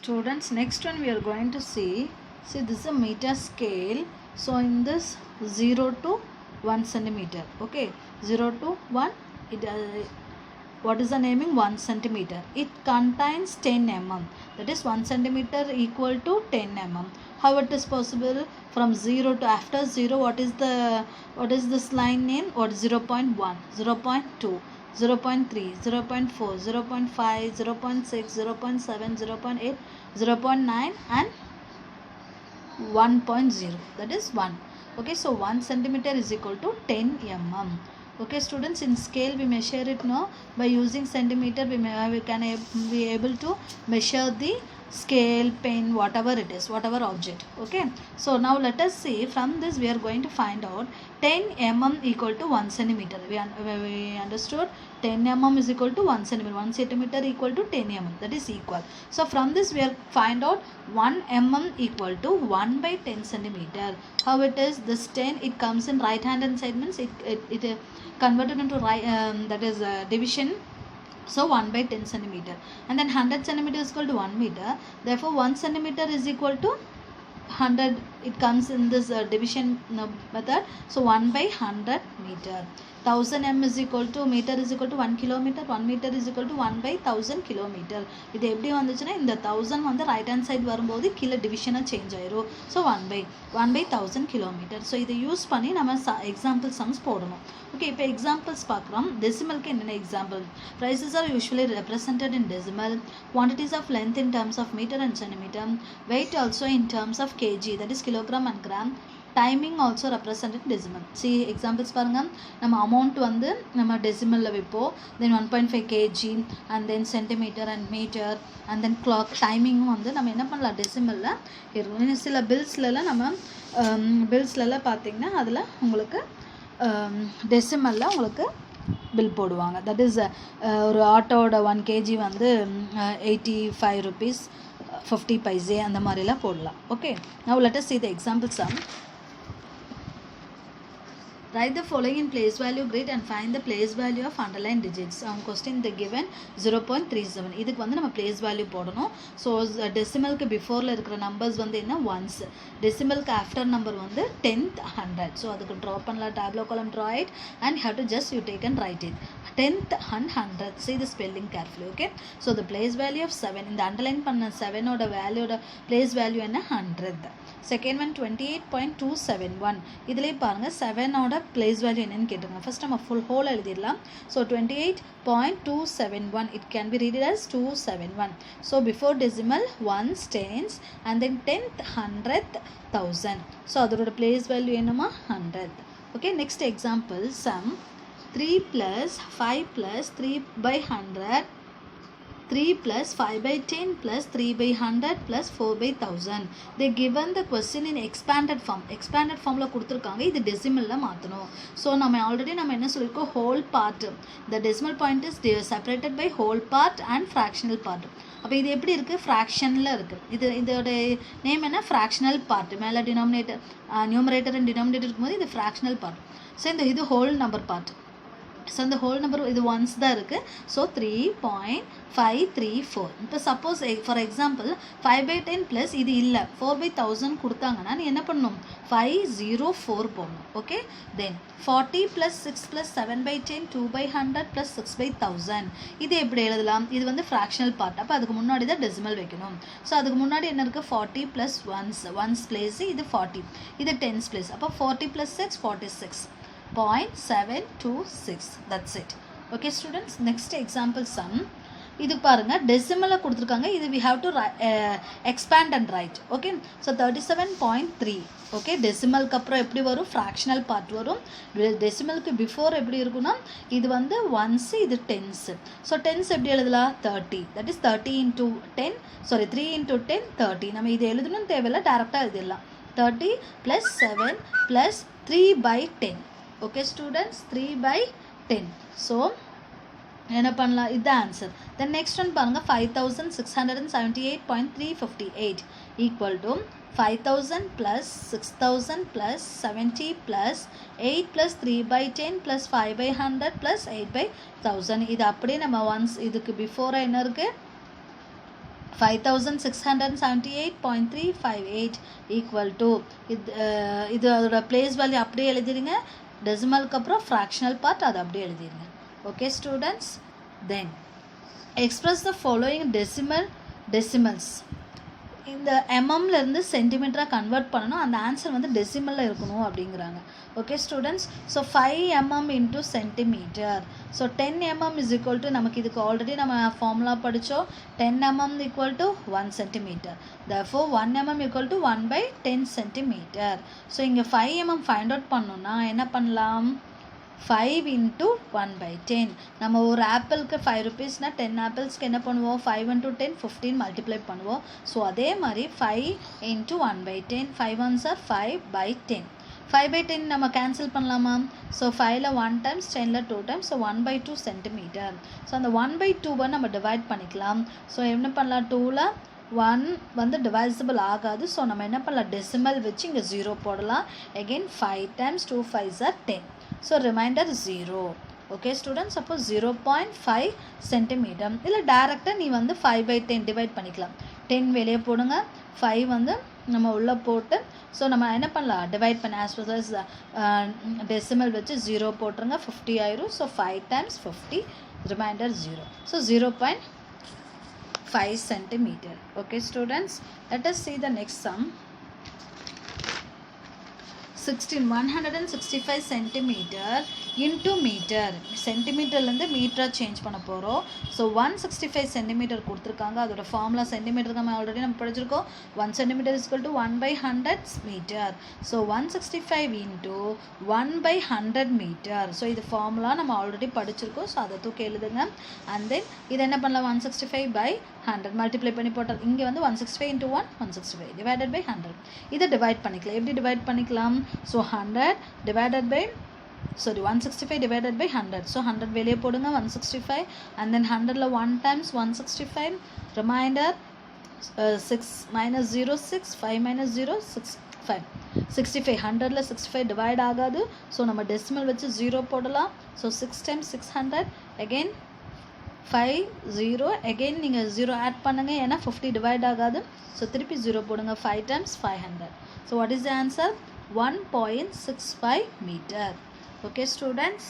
Students, next one we are going to see this is a meter scale. So in this 0 to 1 centimeter, okay, 0 to 1, it what is the naming? 1 centimeter. It contains 10 mm, that is 1 centimeter equal to 10 mm. How it is possible? From 0 to after 0, what is this line name? What 0.1, 0.2, 0.3, 0.4, 0.5, 0.6, 0.7, 0.8, 0.9 and 1.0, that is 1. Okay, so 1 centimeter is equal to 10 mm. Okay students, in scale we measure it now by using centimeter. We can be able to measure the scale, pen, whatever it is, whatever object. Okay, so now let us see. From this we are going to find out 10 mm equal to 1 centimeter. We understood 10 mm is equal to 1 centimeter. 1 centimeter equal to 10 mm, that is equal. So from this we are find out 1 mm equal to 1 by 10 centimeter. How it is? This 10, it comes in right hand side, means it converted into right, that is division. So 1 by 10 centimeter, and then 100 centimeter is equal to 1 meter. Therefore 1 centimeter is equal to 100. It comes in this division method. So 1 by 100 meter. 1000 m is equal to meter is equal to 1 kilometer. 1 meter is equal to 1 by 1000 kilometer. இது எப்படி வந்துச்சுன்னா இந்த 1000 வந்து right hand side வரும்போது கீழே டிவிஷனாக change ஆயிரும். So 1 by 1000 kilometre. So இதை யூஸ் பண்ணி நம்ம எக்ஸாம்பிள் சம்ஸ் போடணும். ஓகே, இப்போ எக்ஸாம்பிள்ஸ் பார்க்குறோம். டெசிமலுக்கு என்னென்ன example? Prices are usually represented in decimal. Quantities of length in terms of metre and centimetre. Weight also in terms of kg, that is kilogram and gram. Timing also represent decimal. See examples பாருங்கள். நம்ம amount வந்து நம்ம டெசிமலில் வைப்போம். Then 1.5 kg and then centimeter and meter and then clock. டைமிங்கும் வந்து நம்ம என்ன பண்ணலாம், டெசிமலில் இருக்கும். சில பில்ஸ்லலாம் நம்ம பில்ஸ்லலாம் பார்த்திங்கன்னா அதில் உங்களுக்கு டெசிமலில் உங்களுக்கு பில் போடுவாங்க. தட் இஸ் ஒரு ஆட்டோட 1 kg வந்து 85 rupees 50 paise அந்த மாதிரிலாம் போடலாம். Okay, now let us see the example sum. Write the following in place value grid and find the place value of underlined digits. Question the given 0.37. இதுக்கு வந்து நம்ம place value போடணும். So டெசிமலுக்கு பிஃபோரில் இருக்கிற numbers வந்து என்ன, ஒன்ஸ். டெசிமலுக்கு ஆஃப்டர் நம்பர் வந்து 10th 100. So அதுக்கு draw பண்ணலாம். டேப்லோ காலம் draw it and have to just you take and right it. 10th and 100th. See the spelling carefully. Okay, so the place value of 7, இந்த underline பண்ண 7 ஓட வேல்யூட place value என்ன, 100th. Second one 28.271. இதுலேயே பாருங்கள் 7 ஓட place value என்னன்னு கேட்டுருங்க. First நம்ம ஃபுல் ஹோல் எழுதிடலாம். So 28.271, it can be read as 271. So before decimal 1s, 10s and then 10th, 100th, 1000. So அதோட place value என்னமா, 100th. Okay, next example sum. 3 plus 5 plus 3 by 100, 3 plus 5 by 10 plus 3 by 100 plus 4 by 1000. They given the question in expanded form. expanded formல கொடுத்துருக்காங்க. இது டெசிமலில் மாற்றணும். So நம்ம already நம்ம என்ன சொல்லியிருக்கோம், whole part. the decimal point is separated by whole part and fractional part. அப்போ இது எப்படி இருக்குது, ஃப்ராக்ஷனில் இருக்குது. இதோட நேம் என்ன, ஃப்ராக்ஷனல் பார்ட். மேலே டினாமினேட்டர் நியூமரேட்டர் அண்ட் டினாமினேட்டர் இருக்கும்போது இது ஃப்ராக்ஷனல் பார்ட். ஸோ இது ஹோல் நம்பர் பார்ட். ஸோ இந்த ஹோல் நம்பர் இது ஒன்ஸ் தான் இருக்குது. ஸோ 3.534. இப்போ suppose for example 5 by 10 plus இது இல்லை 4 by 1000 கொடுத்தாங்கன்னா நீ என்ன பண்ணணும், 504 போடணும். Okay, then 40 + 6 + 7 by 10 2 by 100 + 6 by 1000. இது எப்படி எழுதலாம், இது வந்து ஃப்ராக்ஷனல் பார்ட். அப்போ அதுக்கு முன்னாடி தான் டெசிமல் வைக்கணும். ஸோ அதுக்கு முன்னாடி என்ன இருக்குது, 40 + 1s பிளேஸ், இது 40, இது 10s பிளேஸ். அப்போ 40 + 6 46.726. that's it. Okay students, next example sum. இது பாருங்க டெசிமலை கொடுத்துருக்காங்க. இது we have to expand and write. Okay, so 37.3. Okay, டெசிமலுக்கு அப்புறம் எப்படி வரும், ஃப்ராக்ஷனல் பார்ட் வரும். டெசிமலுக்கு பிஃபோர் எப்படி இருக்குன்னா இது வந்து ஒன்ஸு, இது டென்ஸு. ஸோ டென்ஸ் எப்படி எழுதலாம், 30. That is 30 × 10, sorry 3 × 10 30. நம்ம இது எழுதணும்னு தேவையில்லை, டேரெக்டாக எழுதிடலாம். 30 + 7 + 3 by 10. Okay students, 3 by 10. So என்ன பண்ணலாம், இதுதான் ஆன்சர். தென் நெக்ஸ்ட் ஒன் பாருங்கள் 5678.358 equal to 5000 + 6000 + 70 + 8 + 3 by 10 + 5 by 100 + 8 by 1000. இது அப்படியே நம்ம ஒன்ஸ் இதுக்கு பிஃபோராக என்ன இருக்குது, 5678.358 equal to இது அதோட பிளேஸ் வேல்யூ அப்படியே எழுதிடுங்க. டெசிமலுக்கு அப்புறம் ஃப்ராக்ஷனல் பார்ட் அதை அப்படியே எழுதிடுங்க. Okay students, then express the following decimals. இந்த எம்எம்லேருந்து சென்டிமீட்டராக கன்வெர்ட் பண்ணணும். அந்த ஆன்சர் வந்து டெசிமலில் இருக்கணும் அப்படிங்கிறாங்க. Okay students, so 5 mm into centimetre. So 10 mm is equal to, நமக்கு இதுக்கு ஆல்ரெடி நம்ம ஃபார்முலா படித்தோம். 10 mm equal to 1 centimeter. therefore 1 mm equal to 1/10 centimeter. So இங்கே 5 mm ஃபைண்ட் அவுட் பண்ணணும்னா என்ன பண்ணலாம்? 5 into 1/10. நம்ம ஒரு ஆப்பிளுக்கு 5 rupeesனா 10 ஆப்பிள்ஸ்க்கு என்ன பண்ணுவோம்? 5 into 10 15 மல்டிப்ளை பண்ணுவோம். ஸோ அதே மாதிரி 5 into 1/10. 5 ones are 5/10. 5/10 நம்ம கேன்சல் பண்ணலாமா? ஸோ 5ல 1 times, 10ல 2 times, ஸோ 1/2 centimeter. ஸோ அந்த 1/2 நம்ம டிவைட் பண்ணிக்கலாம். ஸோ என்ன பண்ணலாம்? 2ல 1 வந்து டிவைசிபிள் ஆகாது. ஸோ நம்ம என்ன பண்ணலாம்? டெசிமல் வச்சு இங்கே 0 போடலாம். again 5 times 2 5s are 10. So remainder 0. Okay students, அப்போ 0.5 centimeter. இல்லை டேரெக்டாக நீ வந்து 5/10 டிவைட் பண்ணிக்கலாம். 10 வெளியே போடுங்க, 5 வந்து நம்ம உள்ளே போட்டு, ஸோ நம்ம என்ன பண்ணலாம்? டிவைட் பண்ண ஆஸ் வெல் அஸ் டெசிமல் வச்சு 0 போட்டுருங்க. 50 ஆயிரும். So 5 times 50, remainder 0. So 0.5 centimeter. Okay students, let us see the next sum. 165 centimeter into meter. சென்டிமீட்டர்லேருந்து மீட்டராக சேஞ்ச் பண்ண போகிறோம். ஸோ 165 centimeter கொடுத்துருக்காங்க. அதோட ஃபார்முலா சென்டிமீட்டர் நம்ம ஆல்ரெடி நம்ம படிச்சிருக்கோம். 1 centimeter is equal to 1/100 meter. So 165 into 1/100 meter. So இது formula நம்ம ஆல்ரெடி படிச்சிருக்கோம். ஸோ அதை தூக்கி எழுதுங்க. அண்ட் தென் இது என்ன பண்ணலாம்? 165/100 மல்டிப்ளை பண்ணி போட்டால் இங்கே வந்து 165 into 1 165 divided by 100. இதை டிவைட் பண்ணிக்கலாம். எப்படி டிவைட் பண்ணிக்கலாம்? So 100 divided by 165 divided by 100. So 100 வெளியே போடுங்க. 165 and then 100ல 1 times 165, remainder 6 minus 0 6, 5 minus 0 6, 5 65. 100ல 65 divide ஆகாது. ஸோ நம்ம டெசிமல் வச்சு 0 போடலாம். ஸோ 6 times 600, again 5 0, again நீங்கள் 0 ஆட் பண்ணுங்கள், ஏன்னா 50 டிவைட் ஆகாது. ஸோ திருப்பி 0 போடுங்க. 5 times 500. So what is the answer? 1.65 meter. Okay students.